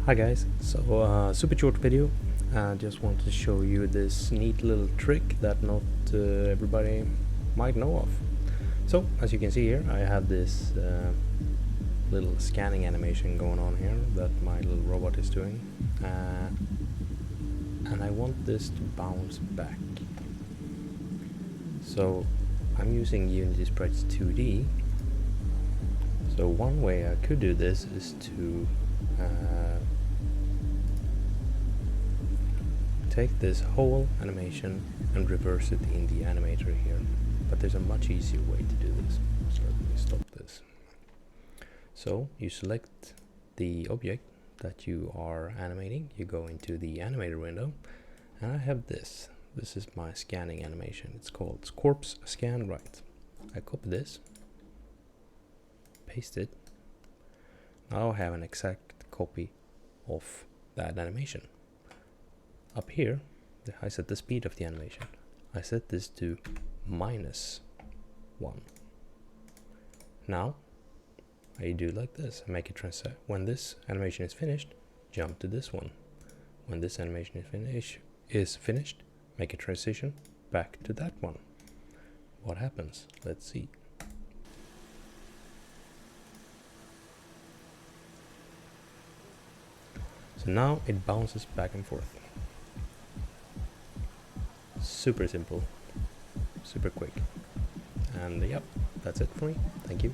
Hi guys, so super short video. I just want to show you this neat little trick that not everybody might know of. So as you can see here, I have this little scanning animation going on here that my little robot is doing, and I want this to bounce back. So I'm using Unity Sprites2D. So one way I could do this is to take this whole animation and reverse it in the animator here, but there's a much easier way to do this. So let me stop this. So you select the object that you are animating, you go into the animator window, and I have this. This is my scanning animation. It's called Corpse Scan Right. I copy this, paste it. Now I have an exact copy of that animation. Up here, I set the speed of the animation. I set this to -1. Now, I do like this. I make it when this animation is finished, jump to this one. When this animation is finished, make a transition back to that one. What happens? Let's see. So now it bounces back and forth. Super simple, super quick, and yep, that's it for me. Thank you.